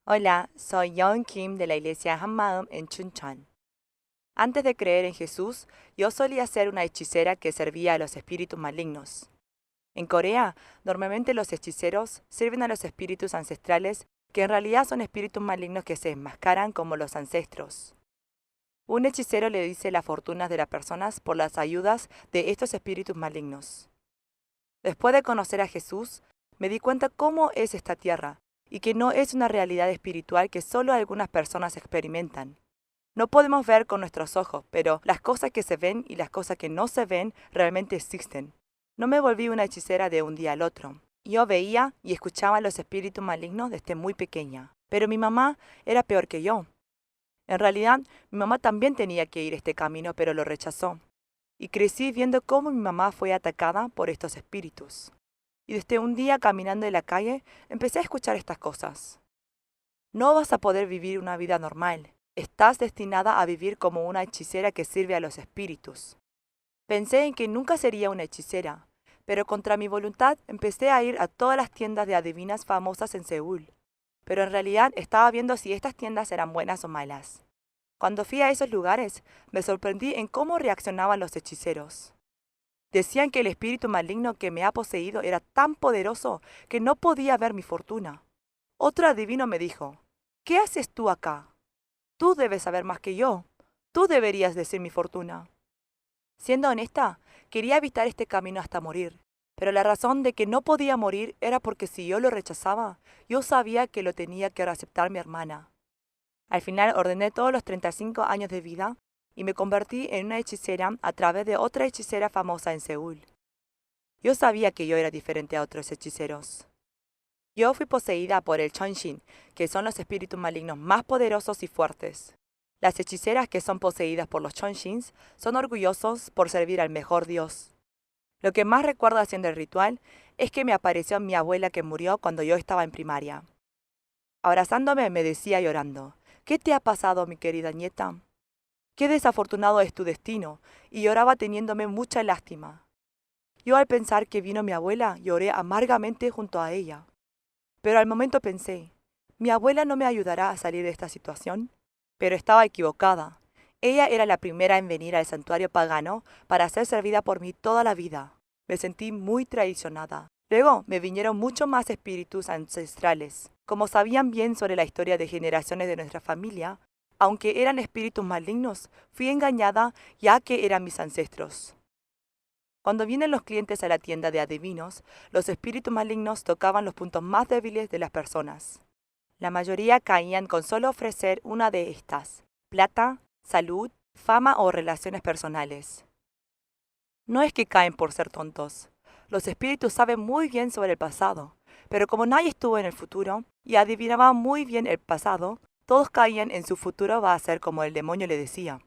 Hola, soy Yeon Kim de la iglesia Hammaum en Chuncheon. Antes de creer en Jesús, yo solía ser una hechicera que servía a los espíritus malignos. En Corea, normalmente los hechiceros sirven a los espíritus ancestrales, que en realidad son espíritus malignos que se enmascaran como los ancestros. Un hechicero le dice las fortunas de las personas por las ayudas de estos espíritus malignos. Después de conocer a Jesús, me di cuenta cómo es esta tierra y que no es una realidad espiritual que solo algunas personas experimentan. No podemos ver con nuestros ojos, pero las cosas que se ven y las cosas que no se ven realmente existen. No me volví una hechicera de un día al otro. Yo veía y escuchaba a los espíritus malignos desde muy pequeña, pero mi mamá era peor que yo. En realidad, mi mamá también tenía que ir este camino, pero lo rechazó. Y crecí viendo cómo mi mamá fue atacada por estos espíritus. Y desde un día caminando en la calle, empecé a escuchar estas cosas. No vas a poder vivir una vida normal. Estás destinada a vivir como una hechicera que sirve a los espíritus. Pensé en que nunca sería una hechicera, pero contra mi voluntad empecé a ir a todas las tiendas de adivinas famosas en Seúl. Pero en realidad estaba viendo si estas tiendas eran buenas o malas. Cuando fui a esos lugares, me sorprendí en cómo reaccionaban los hechiceros. Decían que el espíritu maligno que me ha poseído era tan poderoso que no podía ver mi fortuna. Otro adivino me dijo, ¿qué haces tú acá? Tú debes saber más que yo. Tú deberías decir mi fortuna. Siendo honesta, quería evitar este camino hasta morir, pero la razón de que no podía morir era porque si yo lo rechazaba, yo sabía que lo tenía que aceptar mi hermana. Al final ordené todos los 35 años de vida y me convertí en una hechicera a través de otra hechicera famosa en Seúl. Yo sabía que yo era diferente a otros hechiceros. Yo fui poseída por el Chonshin, que son los espíritus malignos más poderosos y fuertes. Las hechiceras que son poseídas por los Chonshins son orgullosos por servir al mejor dios. Lo que más recuerdo haciendo el ritual es que me apareció mi abuela que murió cuando yo estaba en primaria. Abrazándome me decía llorando, ¿qué te ha pasado, mi querida nieta? Qué desafortunado es tu destino, y lloraba teniéndome mucha lástima. Yo al pensar que vino mi abuela, lloré amargamente junto a ella. Pero al momento pensé, ¿mi abuela no me ayudará a salir de esta situación? Pero estaba equivocada. Ella era la primera en venir al santuario pagano para ser servida por mí toda la vida. Me sentí muy traicionada. Luego me vinieron muchos más espíritus ancestrales. Como sabían bien sobre la historia de generaciones de nuestra familia, aunque eran espíritus malignos, fui engañada ya que eran mis ancestros. Cuando vienen los clientes a la tienda de adivinos, los espíritus malignos tocaban los puntos más débiles de las personas. La mayoría caían con solo ofrecer una de estas: plata, salud, fama o relaciones personales. No es que caen por ser tontos. Los espíritus saben muy bien sobre el pasado, pero como nadie estuvo en el futuro y adivinaba muy bien el pasado, todos caían en su futuro va a ser como el demonio le decía.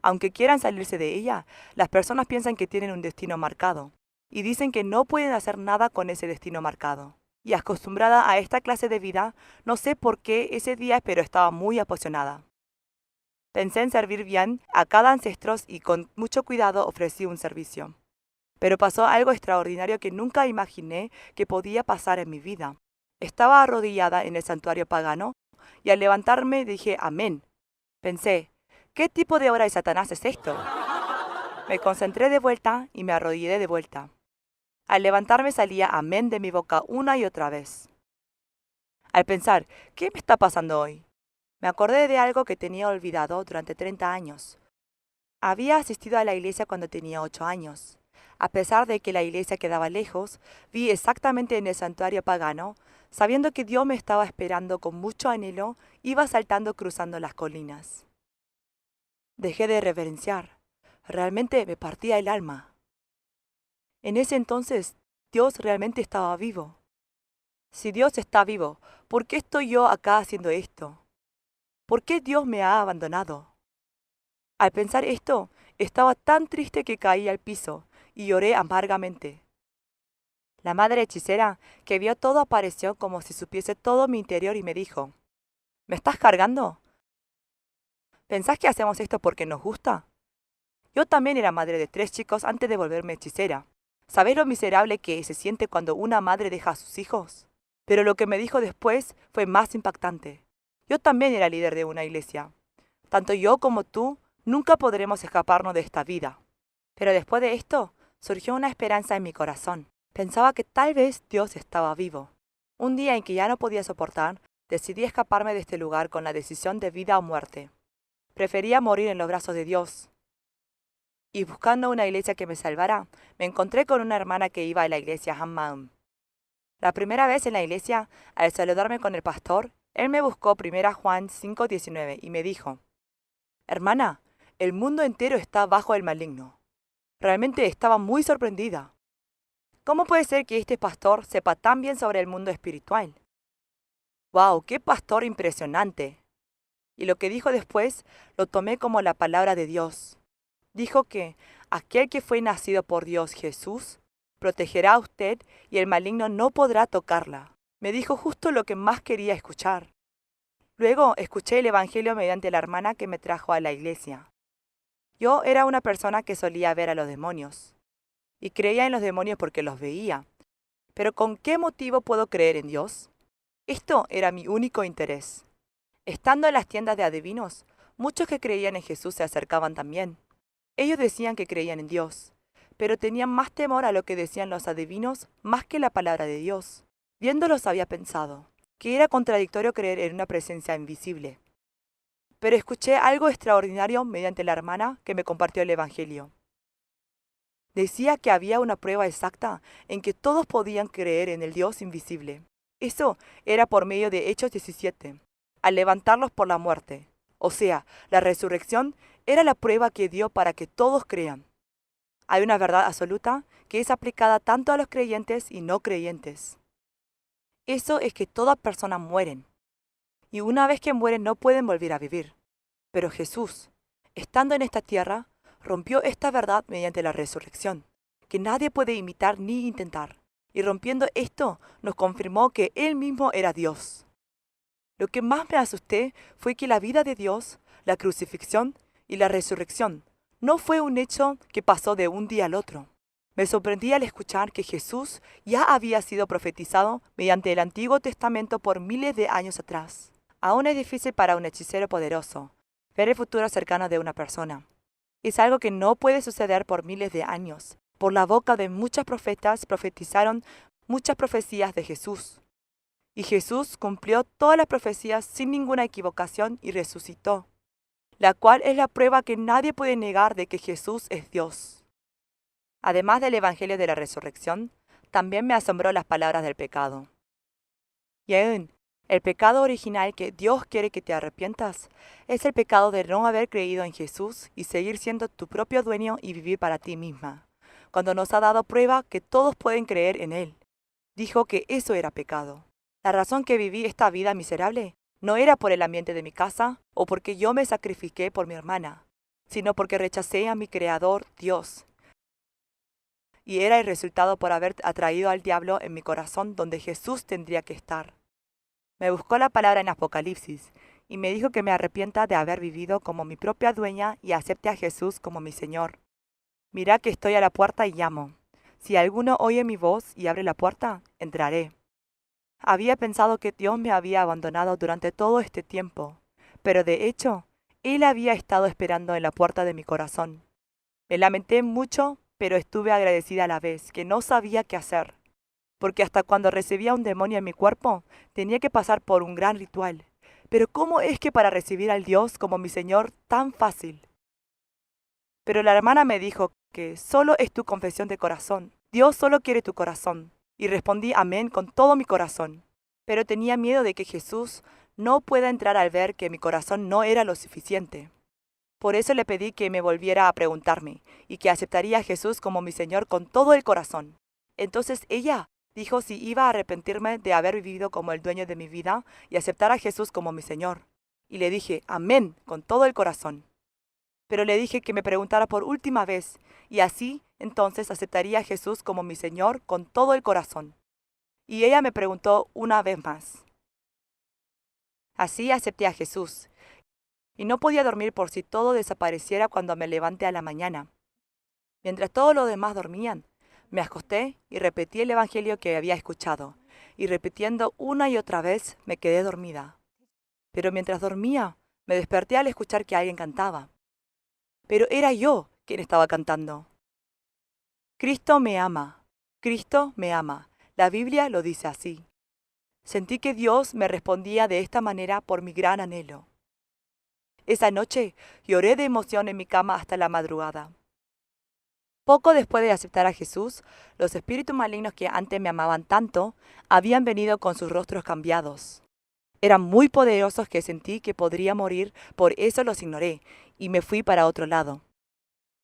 Aunque quieran salirse de ella, las personas piensan que tienen un destino marcado y dicen que no pueden hacer nada con ese destino marcado. Y acostumbrada a esta clase de vida, no sé por qué ese día, pero estaba muy apasionada. Pensé en servir bien a cada ancestro y con mucho cuidado ofrecí un servicio. Pero pasó algo extraordinario que nunca imaginé que podía pasar en mi vida. Estaba arrodillada en el santuario pagano y al levantarme dije amén. Pensé, ¿qué tipo de obra de Satanás es esto? Me concentré de vuelta y me arrodillé de vuelta. Al levantarme salía amén de mi boca una y otra vez. Al pensar, ¿qué me está pasando hoy? Me acordé de algo que tenía olvidado durante 30 años. Había asistido a la iglesia cuando tenía 8 años. A pesar de que la iglesia quedaba lejos, vi exactamente en el santuario pagano, sabiendo que Dios me estaba esperando con mucho anhelo, iba saltando cruzando las colinas. Dejé de reverenciar. Realmente me partía el alma. En ese entonces, Dios realmente estaba vivo. Si Dios está vivo, ¿por qué estoy yo acá haciendo esto? ¿Por qué Dios me ha abandonado? Al pensar esto, estaba tan triste que caí al piso y lloré amargamente. La madre hechicera, que vio todo, apareció como si supiese todo mi interior y me dijo, ¿me estás cargando? ¿Pensás que hacemos esto porque nos gusta? Yo también era madre de 3 chicos antes de volverme hechicera. ¿Sabés lo miserable que se siente cuando una madre deja a sus hijos? Pero lo que me dijo después fue más impactante. Yo también era líder de una iglesia. Tanto yo como tú nunca podremos escaparnos de esta vida. Pero después de esto, surgió una esperanza en mi corazón. Pensaba que tal vez Dios estaba vivo. Un día en que ya no podía soportar, decidí escaparme de este lugar con la decisión de vida o muerte. Prefería morir en los brazos de Dios. Y buscando una iglesia que me salvara, me encontré con una hermana que iba a la iglesia Hammaum. La primera vez en la iglesia, al saludarme con el pastor, él me buscó 1 Juan 5:19 y me dijo: Hermana, el mundo entero está bajo el maligno. Realmente estaba muy sorprendida. ¿Cómo puede ser que este pastor sepa tan bien sobre el mundo espiritual? ¡Wow! ¡Qué pastor impresionante! Y lo que dijo después lo tomé como la palabra de Dios. Dijo que aquel que fue nacido por Dios, Jesús, protegerá a usted y el maligno no podrá tocarla. Me dijo justo lo que más quería escuchar. Luego escuché el Evangelio mediante la hermana que me trajo a la iglesia. Yo era una persona que solía ver a los demonios. Y creía en los demonios porque los veía. Pero ¿con qué motivo puedo creer en Dios? Esto era mi único interés. Estando en las tiendas de adivinos, muchos que creían en Jesús se acercaban también. Ellos decían que creían en Dios, pero tenían más temor a lo que decían los adivinos más que la palabra de Dios. Viéndolos había pensado que era contradictorio creer en una presencia invisible. Pero escuché algo extraordinario mediante la hermana que me compartió el Evangelio. Decía que había una prueba exacta en que todos podían creer en el Dios invisible. Eso era por medio de Hechos 17, al levantarlos por la muerte. O sea, la resurrección era la prueba que dio para que todos crean. Hay una verdad absoluta que es aplicada tanto a los creyentes y no creyentes. Eso es que todas personas mueren. Y una vez que mueren no pueden volver a vivir. Pero Jesús, estando en esta tierra, rompió esta verdad mediante la resurrección, que nadie puede imitar ni intentar. Y rompiendo esto, nos confirmó que Él mismo era Dios. Lo que más me asusté fue que la vida de Dios, la crucifixión y la resurrección no fue un hecho que pasó de un día al otro. Me sorprendí al escuchar que Jesús ya había sido profetizado mediante el Antiguo Testamento por miles de años atrás. Aún es difícil para un hechicero poderoso ver el futuro cercano de una persona. Es algo que no puede suceder por miles de años. Por la boca de muchos profetas profetizaron muchas profecías de Jesús. Y Jesús cumplió todas las profecías sin ninguna equivocación y resucitó, la cual es la prueba que nadie puede negar de que Jesús es Dios. Además del Evangelio de la Resurrección, también me asombró las palabras del pecado. Y aún, el pecado original que Dios quiere que te arrepientas es el pecado de no haber creído en Jesús y seguir siendo tu propio dueño y vivir para ti misma, cuando nos ha dado prueba que todos pueden creer en Él. Dijo que eso era pecado. La razón que viví esta vida miserable no era por el ambiente de mi casa o porque yo me sacrifiqué por mi hermana, sino porque rechacé a mi Creador, Dios. Y era el resultado por haber atraído al diablo en mi corazón donde Jesús tendría que estar. Me buscó la palabra en Apocalipsis y me dijo que me arrepienta de haber vivido como mi propia dueña y acepte a Jesús como mi Señor. Mira que estoy a la puerta y llamo. Si alguno oye mi voz y abre la puerta, entraré. Había pensado que Dios me había abandonado durante todo este tiempo, pero de hecho, Él había estado esperando en la puerta de mi corazón. Me lamenté mucho, pero estuve agradecida a la vez, que no sabía qué hacer, porque hasta cuando recibía un demonio en mi cuerpo, tenía que pasar por un gran ritual. Pero ¿cómo es que para recibir al Dios como mi Señor tan fácil? Pero la hermana me dijo que solo es tu confesión de corazón. Dios solo quiere tu corazón. Y respondí amén con todo mi corazón. Pero tenía miedo de que Jesús no pueda entrar al ver que mi corazón no era lo suficiente. Por eso le pedí que me volviera a preguntarme y que aceptaría a Jesús como mi Señor con todo el corazón. Entonces ella dijo si iba a arrepentirme de haber vivido como el dueño de mi vida y aceptar a Jesús como mi Señor. Y le dije amén con todo el corazón. Pero le dije que me preguntara por última vez, y así entonces aceptaría a Jesús como mi Señor con todo el corazón. Y ella me preguntó una vez más. Así acepté a Jesús, y no podía dormir por si todo desapareciera cuando me levanté a la mañana. Mientras todos los demás dormían, me acosté y repetí el Evangelio que había escuchado, y repitiendo una y otra vez me quedé dormida. Pero mientras dormía, me desperté al escuchar que alguien cantaba. Pero era yo quien estaba cantando. Cristo me ama. Cristo me ama. La Biblia lo dice así. Sentí que Dios me respondía de esta manera por mi gran anhelo. Esa noche lloré de emoción en mi cama hasta la madrugada. Poco después de aceptar a Jesús, los espíritus malignos que antes me amaban tanto habían venido con sus rostros cambiados. Eran muy poderosos que sentí que podría morir, por eso los ignoré y me fui para otro lado.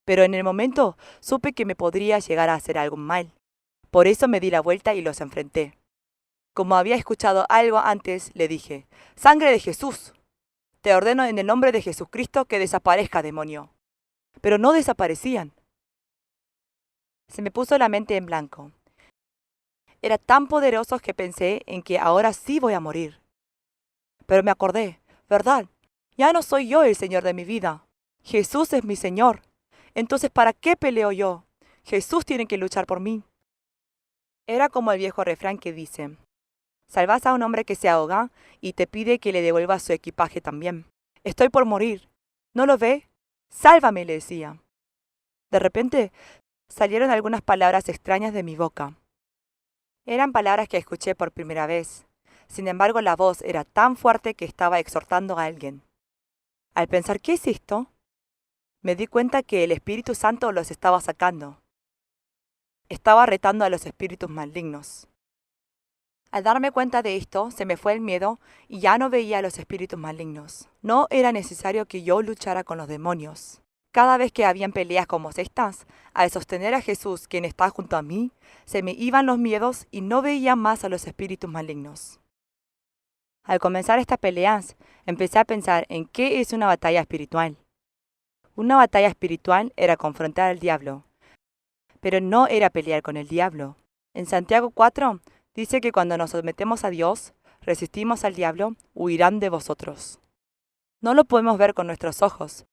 Pero en el momento supe que me podría llegar a hacer algo mal. Por eso me di la vuelta y los enfrenté. Como había escuchado algo antes, le dije, «¡Sangre de Jesús! Te ordeno en el nombre de Jesucristo que desaparezca, demonio». Pero no desaparecían. Se me puso la mente en blanco. Era tan poderosos que pensé en que ahora sí voy a morir. Pero me acordé, ¿verdad? Ya no soy yo el Señor de mi vida. Jesús es mi Señor. Entonces, ¿para qué peleo yo? Jesús tiene que luchar por mí. Era como el viejo refrán que dice, salvas a un hombre que se ahoga y te pide que le devuelvas su equipaje también. Estoy por morir. ¿No lo ve? Sálvame, le decía. De repente, salieron algunas palabras extrañas de mi boca. Eran palabras que escuché por primera vez. Sin embargo, la voz era tan fuerte que estaba exhortando a alguien. Al pensar, ¿qué es esto?, me di cuenta que el Espíritu Santo los estaba sacando. Estaba retando a los espíritus malignos. Al darme cuenta de esto, se me fue el miedo y ya no veía a los espíritus malignos. No era necesario que yo luchara con los demonios. Cada vez que habían peleas como estas, al sostener a Jesús, quien está junto a mí, se me iban los miedos y no veía más a los espíritus malignos. Al comenzar estas peleas, empecé a pensar en qué es una batalla espiritual. Una batalla espiritual era confrontar al diablo, pero no era pelear con el diablo. En Santiago 4 dice que cuando nos sometemos a Dios, resistimos al diablo, huirán de vosotros. No lo podemos ver con nuestros ojos,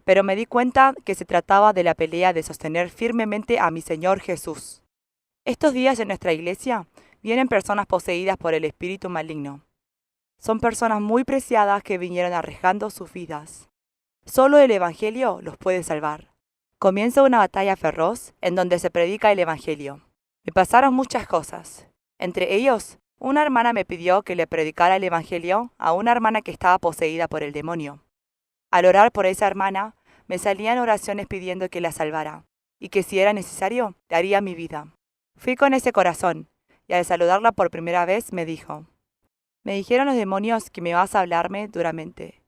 pero me di cuenta que se trataba de la pelea de sostener firmemente a mi Señor Jesús. Estos días en nuestra iglesia vienen personas poseídas por el espíritu maligno. Son personas muy preciadas que vinieron arriesgando sus vidas. Solo el Evangelio los puede salvar. Comienza una batalla feroz en donde se predica el Evangelio. Me pasaron muchas cosas. Entre ellos, una hermana me pidió que le predicara el Evangelio a una hermana que estaba poseída por el demonio. Al orar por esa hermana, me salían oraciones pidiendo que la salvara, y que si era necesario, daría mi vida. Fui con ese corazón, y al saludarla por primera vez me dijo, «Me dijeron los demonios que me vas a hablarme duramente».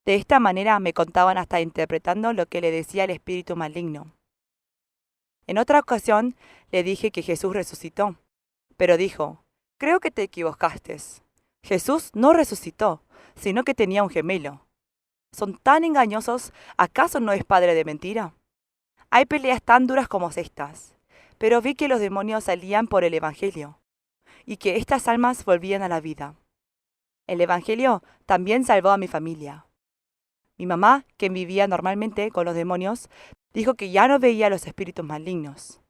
De esta manera me contaban hasta interpretando lo que le decía el espíritu maligno. En otra ocasión le dije que Jesús resucitó, pero dijo, «Creo que te equivocaste. Jesús no resucitó, sino que tenía un gemelo». ¿Son tan engañosos? ¿Acaso no es padre de mentira? Hay peleas tan duras como estas, pero vi que los demonios salían por el Evangelio, y que estas almas volvían a la vida. El Evangelio también salvó a mi familia. Mi mamá, que vivía normalmente con los demonios, dijo que ya no veía a los espíritus malignos.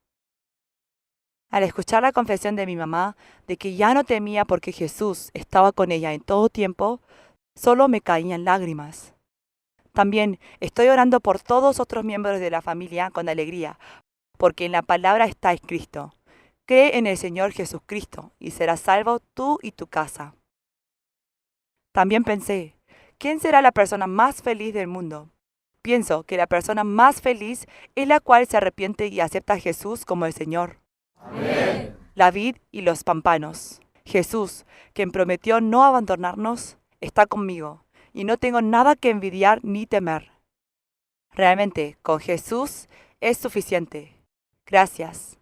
Al escuchar la confesión de mi mamá de que ya no temía porque Jesús estaba con ella en todo tiempo, solo me caían lágrimas. También estoy orando por todos otros miembros de la familia con alegría, porque en la palabra está escrito, cree en el Señor Jesucristo y serás salvo tú y tu casa. También pensé, ¿quién será la persona más feliz del mundo? Pienso que la persona más feliz es la cual se arrepiente y acepta a Jesús como el Señor. Amén. La vid y los pámpanos. Jesús, quien prometió no abandonarnos, está conmigo, y no tengo nada que envidiar ni temer. Realmente, con Jesús es suficiente. Gracias.